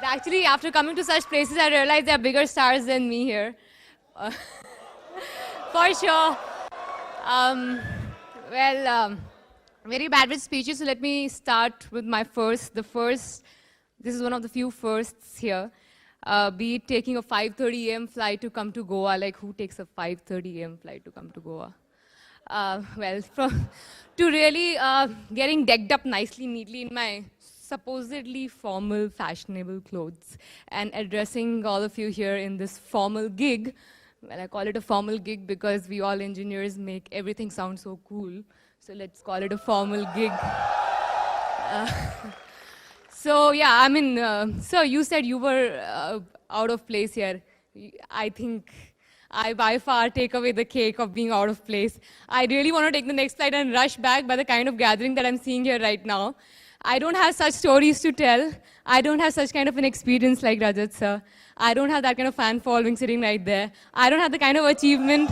Actually, after coming to such places, I realized there are bigger stars than me here. For sure. Very bad with speeches, so let me start with my first. This is one of the few firsts here. Be it taking a 5:30 a.m. flight to come to Goa. Like, who takes a 5:30 a.m. flight to come to Goa? To really getting decked up nicely, neatly in my supposedly formal, fashionable clothes and addressing all of you here in this formal gig. Well, I call it a formal gig because we all engineers make everything sound so cool. So let's call it a formal gig. So yeah, I mean, sir, you said you were out of place here. I think I by far take away the cake of being out of place. I really want to take the next flight and rush back by the kind of gathering that I'm seeing here right now. I don't have such stories to tell. I don't have such kind of an experience like Rajat sir. I don't have that kind of fan following sitting right there. I don't have the kind of achievement.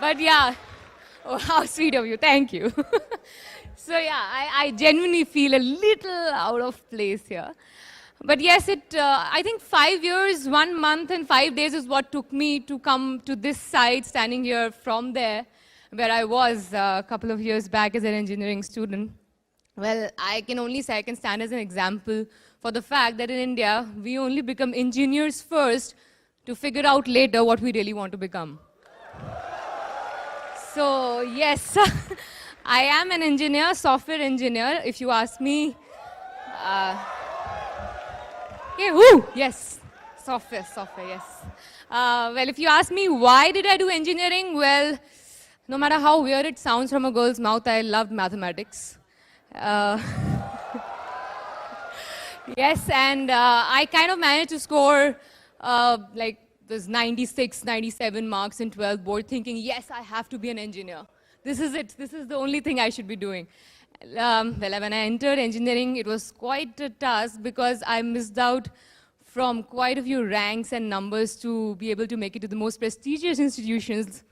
But yeah, oh, how sweet of you, thank you. So yeah, I genuinely feel a little out of place here. But yes, I think 5 years, 1 month and 5 days is what took me to come to this side, standing here from there, where I was a couple of years back as an engineering student. Well, I can only say I can stand as an example for the fact that in India, we only become engineers first to figure out later what we really want to become. So yes, I am an engineer, software engineer. If you ask me, yes, software, yes. Well, if you ask me why did I do engineering, well, no matter how weird it sounds from a girl's mouth, I loved mathematics. Yes, and I kind of managed to score like this 96, 97 marks in 12th board, thinking, yes, I have to be an engineer. This is it. This is the only thing I should be doing. Well, when I entered engineering, it was quite a task because I missed out from quite a few ranks and numbers to be able to make it to the most prestigious institutions.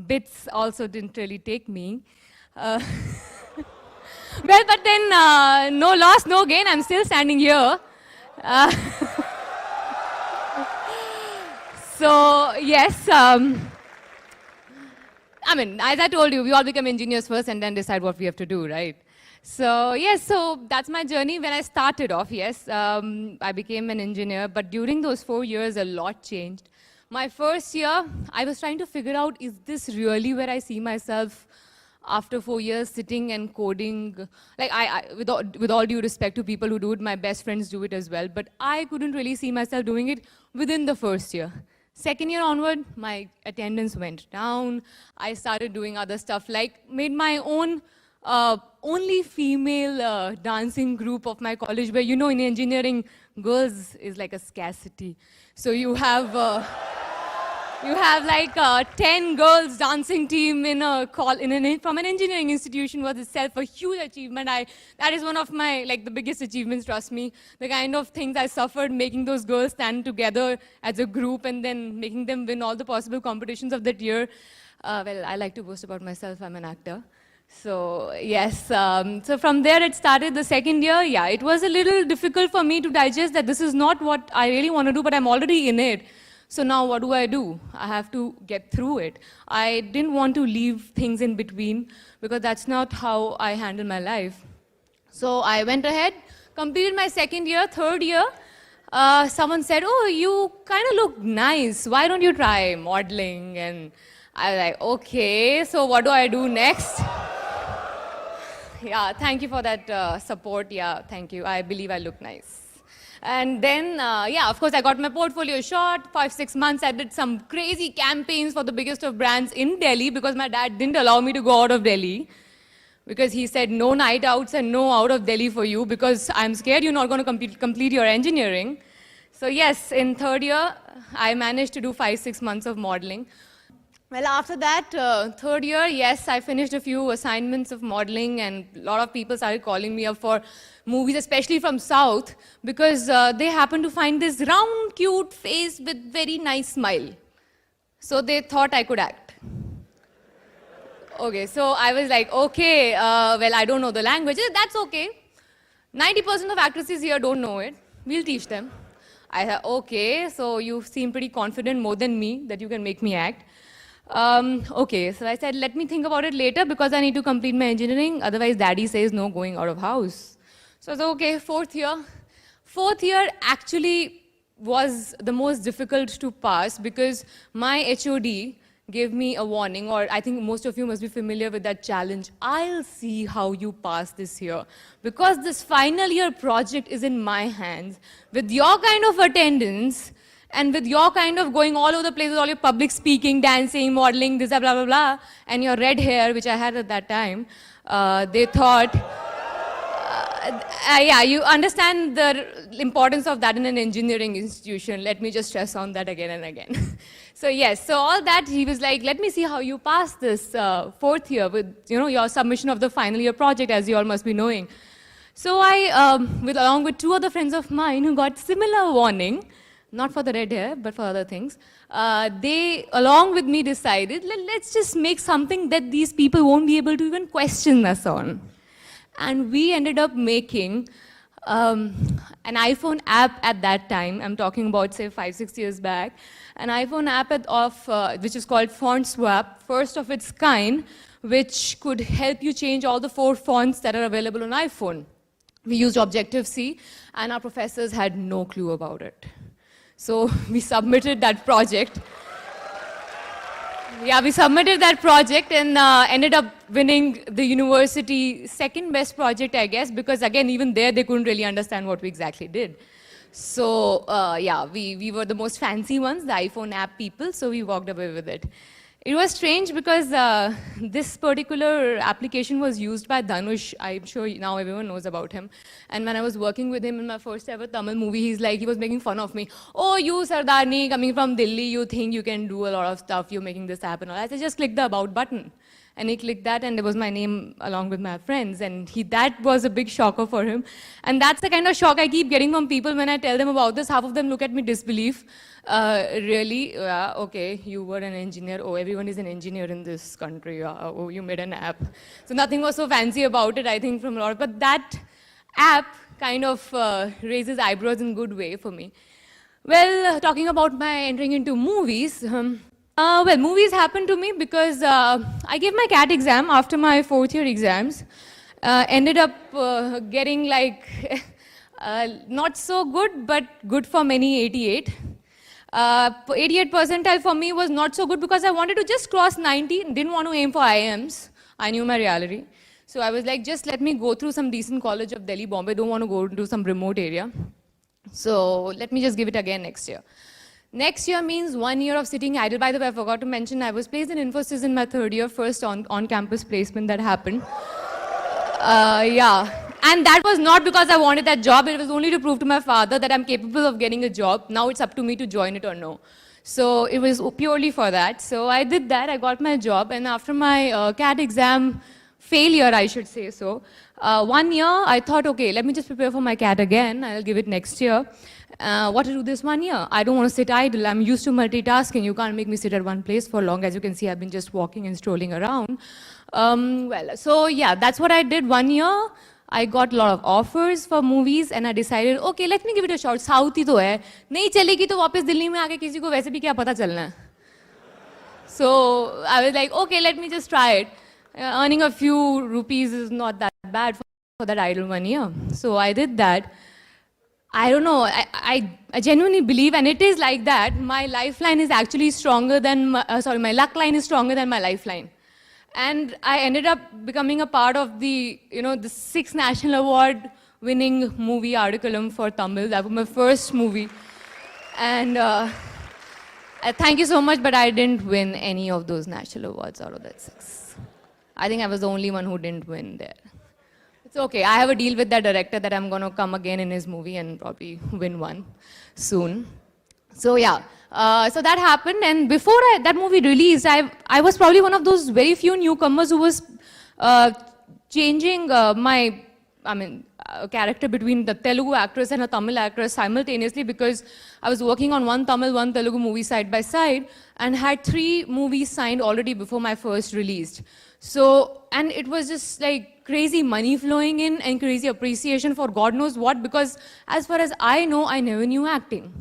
Bits also didn't really take me. Well, but then no loss, no gain. I'm still standing here. So yes, I mean, as I told you, we all become engineers first and then decide what we have to do, right? So yes, so that's my journey. When I started off, yes, I became an engineer, but during those 4 years, a lot changed. My first year, I was trying to figure out, is this really where I see myself after 4 years sitting and coding? Like, with all due respect to people who do it, my best friends do it as well, but I couldn't really see myself doing it within the first year. Second year onward, my attendance went down. I started doing other stuff, like made my own only female dancing group of my college, where, you know, in engineering, girls is like a scarcity. So you have like 10 girls dancing team from an engineering institution was itself a huge achievement. That is one of my, like, the biggest achievements, trust me. The kind of things I suffered making those girls stand together as a group and then making them win all the possible competitions of that year. Well, I like to boast about myself, I'm an actor. So yes, so from there it started. The second year, yeah, it was a little difficult for me to digest that this is not what I really want to do, but I'm already in it. So now what do? I have to get through it. I didn't want to leave things in between because that's not how I handle my life. So I went ahead, completed my second year. Third year, someone said, oh, you kind of look nice. Why don't you try modeling? And I was like, okay, so what do I do next? Yeah, thank you for that support. Yeah, thank you. I believe I look nice. And then, yeah, of course, I got my portfolio shot. 5-6 months, I did some crazy campaigns for the biggest of brands in Delhi because my dad didn't allow me to go out of Delhi. Because he said, no night outs and no out of Delhi for you because I'm scared you're not going to complete your engineering. So yes, in third year, I managed to do 5-6 months of modeling. Well, after that, third year, yes, I finished a few assignments of modeling and a lot of people started calling me up for movies, especially from South, because they happened to find this round, cute face with very nice smile. So they thought I could act. Okay, so I was like, okay, well, I don't know the language. That's okay. 90% of actresses here don't know it. We'll teach them. I said, okay, so you seem pretty confident more than me that you can make me act. Okay, so I said, let me think about it later because I need to complete my engineering. Otherwise, daddy says no going out of house. So I said, okay, fourth year. Fourth year actually was the most difficult to pass because my HOD gave me a warning, or I think most of you must be familiar with that challenge. I'll see how you pass this year. Because this final year project is in my hands. With your kind of attendance, and with your kind of going all over the place with all your public speaking, dancing, modeling, this, blah, blah, blah, and your red hair, which I had at that time, they thought, yeah, you understand the importance of that in an engineering institution. Let me just stress on that again and again. So yes, so all that, he was like, let me see how you pass this fourth year with your submission of the final year project, as you all must be knowing. So I, along with two other friends of mine who got similar warning, not for the red hair, but for other things, they, along with me, decided, let's just make something that these people won't be able to even question us on. And we ended up making an iPhone app at that time. I'm talking about, say, 5-6 years back. An iPhone app which is called Font Swap, first of its kind, which could help you change all the 4 fonts that are available on iPhone. We used Objective-C, and our professors had no clue about it. So we submitted that project. Yeah, we submitted that project and ended up winning the university second best project, I guess, because again, even there, they couldn't really understand what we exactly did. So yeah, we were the most fancy ones, the iPhone app people, so we walked away with it. It was strange because this particular application was used by Dhanush. I'm sure now everyone knows about him. And when I was working with him in my first ever Tamil movie, he was making fun of me. Oh, you Sardarni, coming from Delhi, you think you can do a lot of stuff, you're making this happen. I said, just click the about button. And he clicked that, and there was my name along with my friends. And that was a big shocker for him. And that's the kind of shock I keep getting from people when I tell them about this. Half of them look at me disbelief. Really? Okay, you were an engineer. Oh, everyone is an engineer in this country. Oh, you made an app. So nothing was so fancy about it, I think, from a lot. But that app kind of raises eyebrows in a good way for me. Well, talking about my entering into movies, well, movies happened to me because I gave my CAT exam after my 4th year exams. Ended up getting like not so good, but good for many, 88. 88 percentile for me was not so good because I wanted to just cross 90, didn't want to aim for IIMs. I knew my reality. So I was like, just let me go through some decent college of Delhi, Bombay, don't want to go to some remote area. So let me just give it again next year. Next year means 1 year of sitting idle. By the way, I forgot to mention, I was placed in Infosys in my 3rd year, first on-campus placement that happened. Yeah. And that was not because I wanted that job. It was only to prove to my father that I'm capable of getting a job. Now it's up to me to join it or no. So it was purely for that. So I did that. I got my job. And after my CAT exam failure, I should say so, 1 year, I thought, okay, let me just prepare for my CAT again. I'll give it next year. What to do this 1 year? I don't want to sit idle. I'm used to multitasking. You can't make me sit at one place for long. As you can see, I've been just walking and strolling around. Well, so yeah, that's what I did 1 year. I got a lot of offers for movies and I decided, okay, let me give it a shot. South ही तो है. नहीं चलेगी तो वापस दिल्ली में आके किसी को वैसे भी क्या पता चलना है. So I was like, okay, let me just try it. Earning a few rupees is not that bad for that idle 1 year. So I did that. I don't know, I genuinely believe, and it is like that, my lifeline is actually stronger than, my luck line is stronger than my lifeline. And I ended up becoming a part of the 6th National Award winning movie Aadukalam for Tamil. That was my first movie. And thank you so much, but I didn't win any of those national awards out of that 6. I think I was the only one who didn't win there. It's okay, I have a deal with that director that I'm going to come again in his movie and probably win one soon. So yeah, so that happened, and before that movie released, I was probably one of those very few newcomers who was changing my a character between the Telugu actress and a Tamil actress simultaneously because I was working on one Tamil, one Telugu movie side by side and had 3 movies signed already before my first released. So, and it was just like crazy money flowing in and crazy appreciation for God knows what because as far as I know, I never knew acting.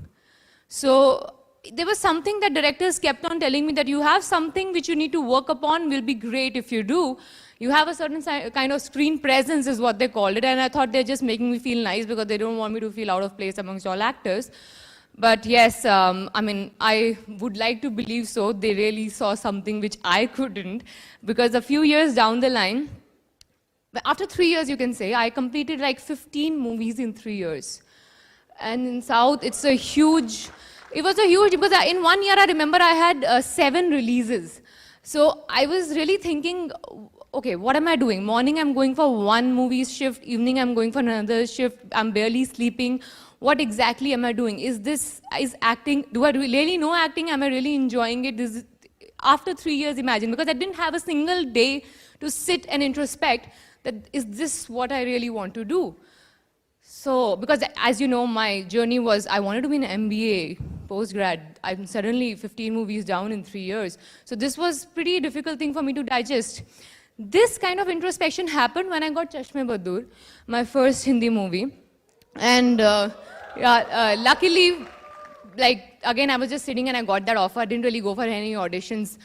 So, there was something that directors kept on telling me that you have something which you need to work upon, will be great if you do. You have a certain kind of screen presence is what they called it, and I thought they're just making me feel nice because they don't want me to feel out of place amongst all actors. But yes, I would like to believe so. They really saw something which I couldn't because a few years down the line, after 3 years you can say, I completed like 15 movies in 3 years. And in South, it was a huge, because in 1 year I remember I had 7 releases. So I was really thinking, okay, what am I doing? Morning I'm going for one movie shift, evening I'm going for another shift, I'm barely sleeping. What exactly am I doing? Is acting, do I really know acting? Am I really enjoying it? After 3 years, imagine, because I didn't have a single day to sit and introspect that is this what I really want to do? So, because as you know, my journey was, I wanted to be an MBA, postgrad. I'm suddenly 15 movies down in 3 years. So this was pretty difficult thing for me to digest. This kind of introspection happened when I got Chashme Baddoor, my first Hindi movie. And luckily, like, again, I was just sitting and I got that offer. I didn't really go for any auditions.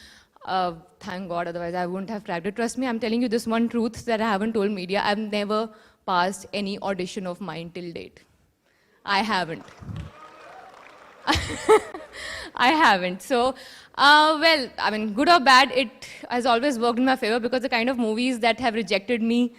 Thank God, otherwise I wouldn't have cracked it. Trust me, I'm telling you this one truth that I haven't told media. I've never passed any audition of mine till date. I haven't. I haven't. So, well, I mean, good or bad, it has always worked in my favor because the kind of movies that have rejected me,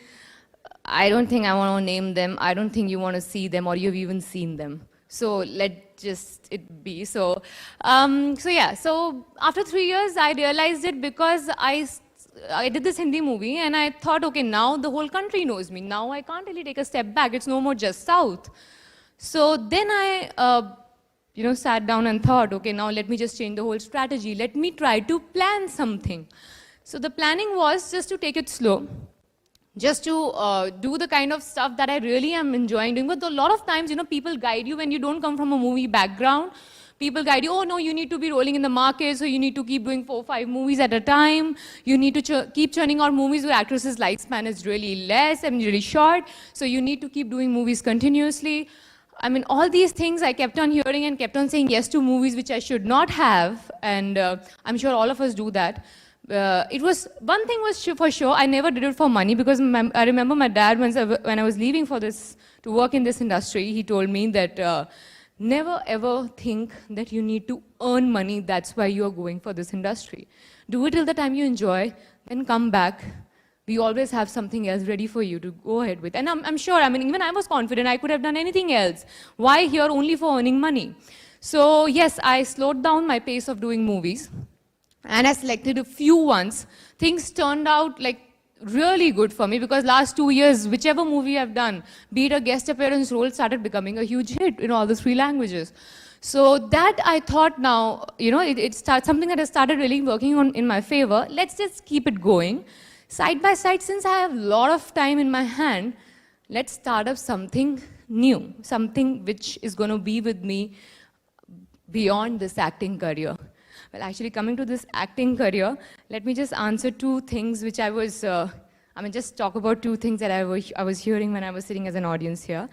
I don't think I want to name them. I don't think you want to see them or you've even seen them. So let just it be. So, so after 3 years, I realized it because I did this Hindi movie and I thought, okay, now the whole country knows me. Now I can't really take a step back. It's no more just South. So then I, sat down and thought, okay, now let me just change the whole strategy. Let me try to plan something. So the planning was just to take it slow. Just to do the kind of stuff that I really am enjoying doing. But a lot of times, people guide you when you don't come from a movie background. People guide you, oh no, you need to be rolling in the market, so you need to keep doing 4 or 5 movies at a time. You need to keep churning out movies where actresses' lifespan is really less and really short. So you need to keep doing movies continuously. I mean, all these things I kept on hearing and kept on saying yes to movies which I should not have. And I'm sure all of us do that. One thing was for sure, I never did it for money because I remember my dad, when I was leaving for this, to work in this industry, he told me that never ever think that you need to earn money, that's why you are going for this industry. Do it till the time you enjoy, then come back. We always have something else ready for you to go ahead with. And I'm sure, even I was confident I could have done anything else. Why here only for earning money? So yes, I slowed down my pace of doing movies. And I selected a few ones. Things turned out like really good for me because last 2 years, whichever movie I've done, be it a guest appearance role, started becoming a huge hit in all the 3 languages. So that I thought now, it's something that has started really working on in my favor. Let's just keep it going. Side by side, since I have a lot of time in my hand, let's start up something new, something which is going to be with me beyond this acting career. Well, actually, coming to this acting career, let me just answer 2 things which I was, just talk about 2 things that I was hearing when I was sitting as an audience here.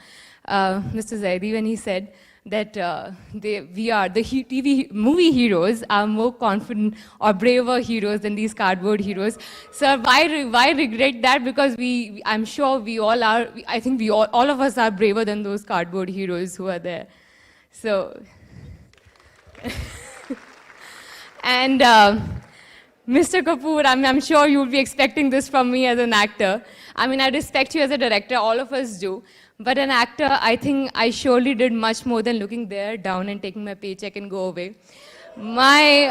Mr. Zaidi, when he said that the TV movie heroes are more confident or braver heroes than these cardboard heroes. Sir, why regret that? Because I'm sure we all are, I think all of us are braver than those cardboard heroes who are there. So... And Mr. Kapoor, I'm sure you'll be expecting this from me as an actor. I respect you as a director, all of us do. But an actor, I think I surely did much more than looking there, down and taking my paycheck and go away. My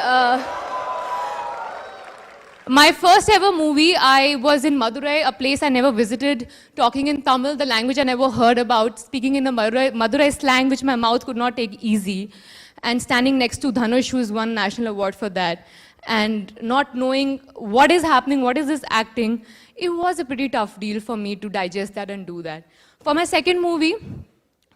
first ever movie, I was in Madurai, a place I never visited, talking in Tamil, the language I never heard about, speaking in the Madurai slang, which my mouth could not take easy. and standing next to Dhanush, who's won national award for that, and not knowing what is happening, what is this acting, it was a pretty tough deal for me to digest that and do that. For my second movie,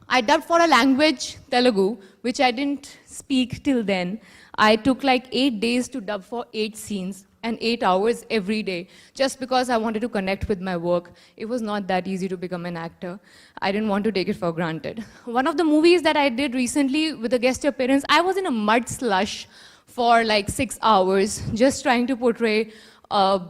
I dubbed for a language, Telugu, which I didn't speak till then. I took like 8 days to dub for 8 scenes and 8 hours every day, just because I wanted to connect with my work. It was not that easy to become an actor. I didn't want to take it for granted. One of the movies that I did recently with a guest appearance, I was in a mud slush for like 6 hours, just trying to portray a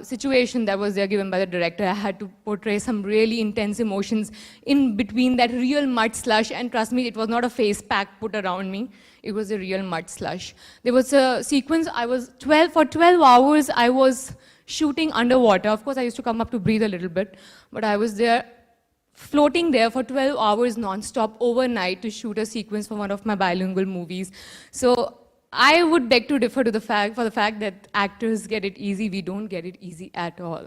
situation that was there given by the director. I had to portray some really intense emotions in between that real mud slush, and trust me, it was not a face pack put around me. It was a real mud slush. There was a sequence, for 12 hours, I was shooting underwater. Of course, I used to come up to breathe a little bit, but I was there, floating there for 12 hours non-stop overnight to shoot a sequence for one of my bilingual movies. So I would beg to differ to the fact that actors get it easy. We don't get it easy at all.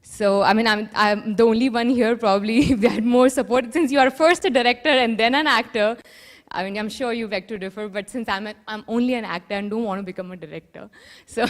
So, I mean, I'm the only one here probably. If we had more support, since you are first a director and then an actor, I mean, I'm sure you beg to differ, but since I'm only an actor and don't want to become a director, so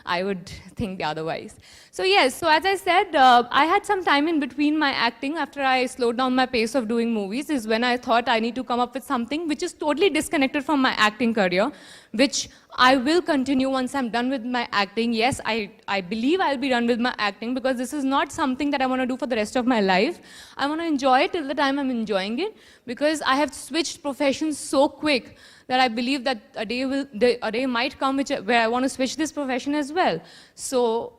I would think otherwise. So yes, so as I said, I had some time in between my acting after I slowed down my pace of doing movies is when I thought I need to come up with something which is totally disconnected from my acting career, which I will continue once I'm done with my acting. Yes, I believe I'll be done with my acting because this is not something that I want to do for the rest of my life. I want to enjoy it till the time I'm enjoying it because I have switched professions so quick that I believe that a day might come where I want to switch this profession as well. So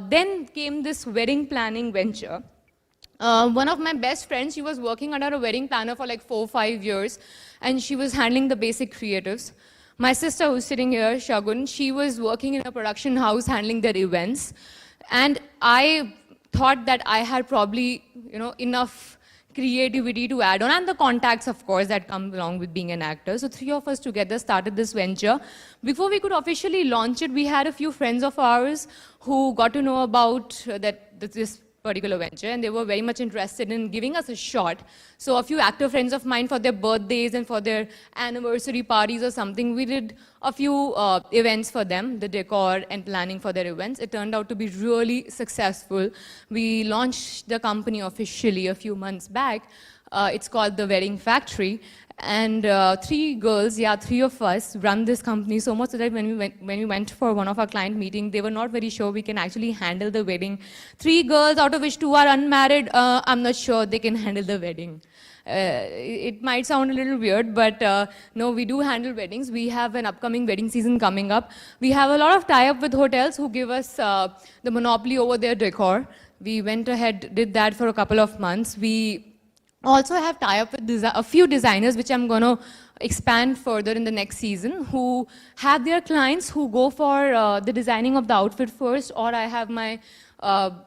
then came this wedding planning venture. One of my best friends, she was working under a wedding planner for like 4 or 5 years, and she was handling the basic creatives. My sister, who's sitting here, Shagun, she was working in a production house handling their events. And I thought that I had probably, enough creativity to add on, and the contacts, of course, that come along with being an actor. So 3 of us together started this venture. Before we could officially launch it, we had a few friends of ours who got to know about this particular venture, and they were very much interested in giving us a shot. So a few actor friends of mine, for their birthdays and for their anniversary parties or something, we did a few events for them, the decor and planning for their events. It turned out to be really successful. We launched the company officially a few months back. It's called The Wedding Factory. And 3 girls, 3 of us run this company so much so that when we went for one of our client meetings, they were not very sure we can actually handle the wedding. 3 girls, out of which 2 are unmarried, I'm not sure they can handle the wedding. It might sound a little weird, but no, we do handle weddings. We have an upcoming wedding season coming up. We have a lot of tie-up with hotels who give us the monopoly over their decor. We went ahead, did that for a couple of months. We also have tie-up with a few designers, which I'm going to expand further in the next season, who have their clients who go for the designing of the outfit first, or I have my,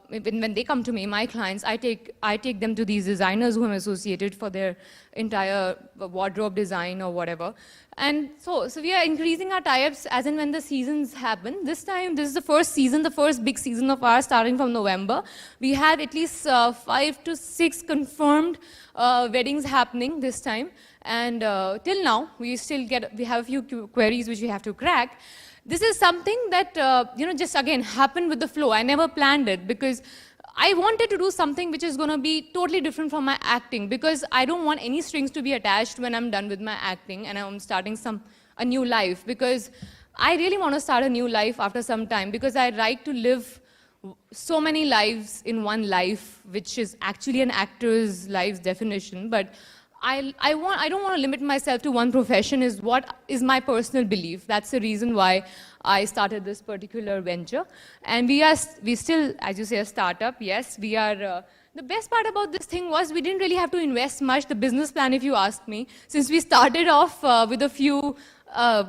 when they come to me, my clients, I take them to these designers who I'm associated for their entire wardrobe design or whatever. And so we are increasing our tie-ups as and when the seasons happen. This time, this is the first season, the first big season of ours starting from November. We have at least 5 to 6 confirmed weddings happening this time. And till now, we have a few queries which we have to crack. This is something that, just again happened with the flow. I never planned it because I wanted to do something which is going to be totally different from my acting because I don't want any strings to be attached when I'm done with my acting and I'm starting a new life, because I really want to start a new life after some time, because I like to live so many lives in one life, which is actually an actor's life's definition. But I don't want to limit myself to one profession, is what is my personal belief. That's the reason why I started this particular venture. And we still, as you say, a startup. Yes, we are. The best part about this thing was we didn't really have to invest much. The business plan, if you ask me, since we started off with a few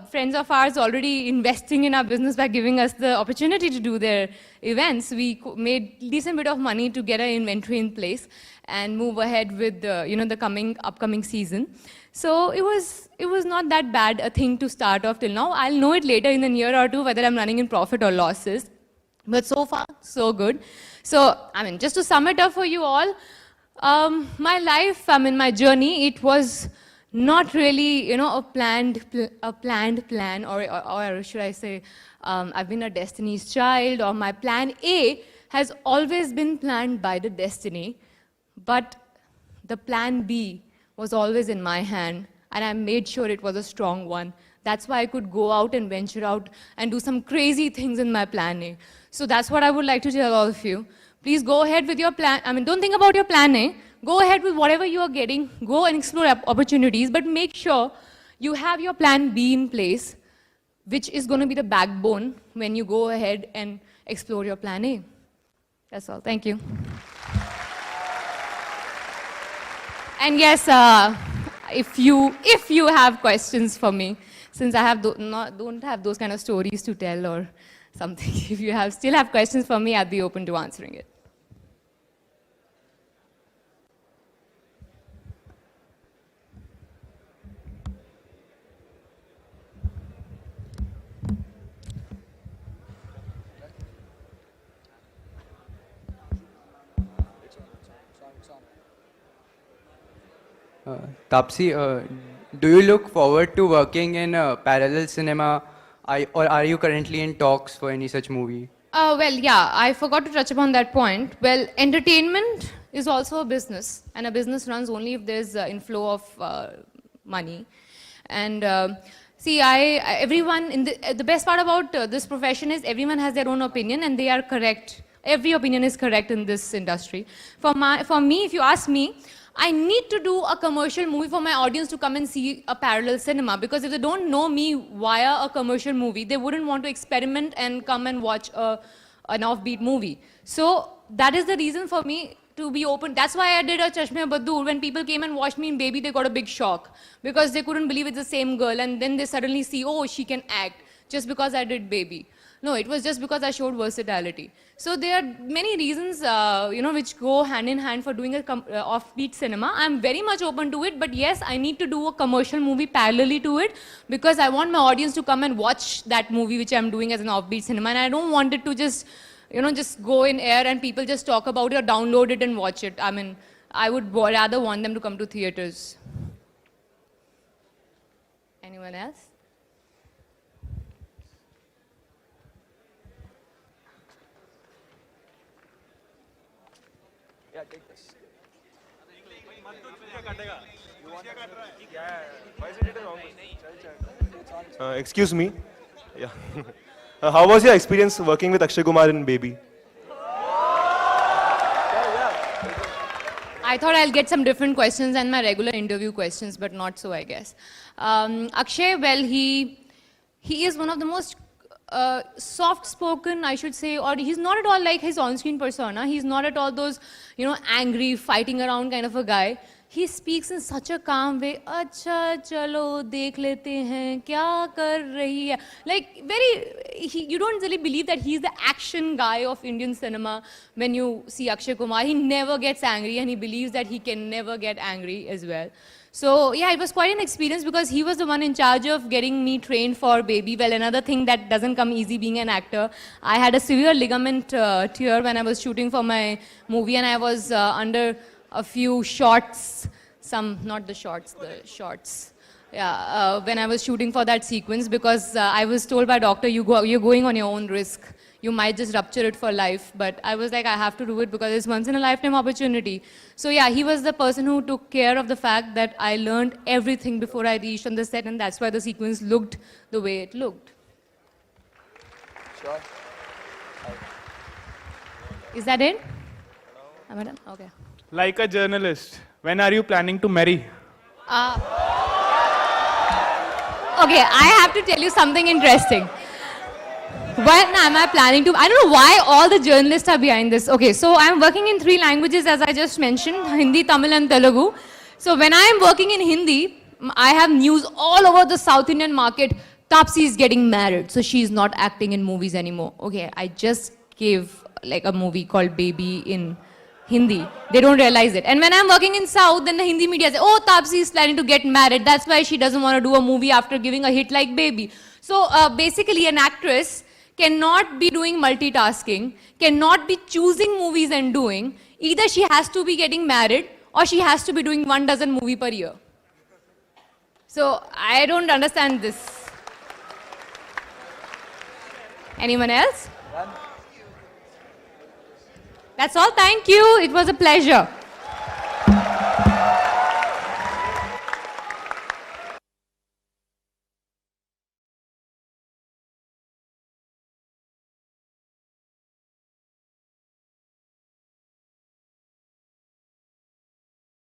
friends of ours already investing in our business by giving us the opportunity to do their events, we made a decent bit of money to get our inventory in place and move ahead with the upcoming season. So it was not that bad a thing to start off till now. I'll know it later in a year or two whether I'm running in profit or losses. But so far, so good. So, just to sum it up for you all, my life, my journey, it was not really, a planned plan, or should I say, I've been a destiny's child, or my plan A has always been planned by the destiny, but the plan B was always in my hand, and I made sure it was a strong one. That's why I could go out and venture out and do some crazy things in my plan A. So that's what I would like to tell all of you. Please go ahead with your plan. Don't think about your plan A. Go ahead with whatever you are getting. Go and explore opportunities, but make sure you have your plan B in place, which is going to be the backbone when you go ahead and explore your plan A. That's all. Thank you. And yes, if you have questions for me, since I don't have those kind of stories to tell or something, if you still have questions for me, I'd be open to answering it. Taapsee, do you look forward to working in parallel cinema, or are you currently in talks for any such movie? Well, yeah, I forgot to touch upon that point. Well, entertainment is also a business, and a business runs only if there's inflow of money. And see, everyone, the best part about this profession is everyone has their own opinion, and they are correct. Every opinion is correct in this industry. For me, if you ask me, I need to do a commercial movie for my audience to come and see a parallel cinema, because if they don't know me via a commercial movie, they wouldn't want to experiment and come and watch an offbeat movie. So that is the reason for me to be open. That's why I did a Chashme Baddoor. When people came and watched me in Baby, they got a big shock, because they couldn't believe it's the same girl, and then they suddenly see, oh, she can act just because I did Baby. No, it was just because I showed versatility. So there are many reasons, which go hand in hand for doing a offbeat cinema. I'm very much open to it, but yes, I need to do a commercial movie parallelly to it, because I want my audience to come and watch that movie which I'm doing as an offbeat cinema, and I don't want it to just go in air and people just talk about it or download it and watch it. I would rather want them to come to theaters. Anyone else? Yeah, take this. Excuse me. Yeah. How was your experience working with Akshay Kumar in Baby? I thought I'll get some different questions than my regular interview questions, but not so, I guess. Akshay, well, he is one of the most soft-spoken, I should say, or he's not at all like his on-screen persona. He's not at all those, angry, fighting around kind of a guy. He speaks in such a calm way. Acha, chalo, dekh lete hain, kya kar rahi hai. Like, you don't really believe that he's the action guy of Indian cinema when you see Akshay Kumar. He never gets angry, and he believes that he can never get angry as well. So yeah, it was quite an experience, because he was the one in charge of getting me trained for Baby. Well, another thing that doesn't come easy being an actor. I had a severe ligament tear when I was shooting for my movie, and I was under a few shots, not the shorts, the shorts. Yeah, when I was shooting for that sequence, because I was told by doctor, you're going on your own risk. You might just rupture it for life. But I was like, I have to do it because it's once in a lifetime opportunity. So yeah, he was the person who took care of the fact that I learned everything before I reached on the set, and that's why the sequence looked the way it looked. Sure. Is that it? Am I done? Okay. Like a journalist, when are you planning to marry? Okay, I have to tell you something interesting. When am I planning to? I don't know why all the journalists are behind this. Okay, so I'm working in 3 languages, as I just mentioned, Hindi, Tamil and Telugu. So when I'm working in Hindi, I have news all over the South Indian market. Taapsee is getting married, so she's not acting in movies anymore. Okay, I just gave like a movie called Baby in Hindi. They don't realize it. And when I'm working in South, then the Hindi media say, oh, Taapsee is planning to get married. That's why she doesn't want to do a movie after giving a hit like Baby. So basically an actress cannot be doing multitasking, cannot be choosing movies and doing. Either she has to be getting married or she has to be doing 12 movies per year. So I don't understand this. Anyone else? That's all. Thank you. It was a pleasure.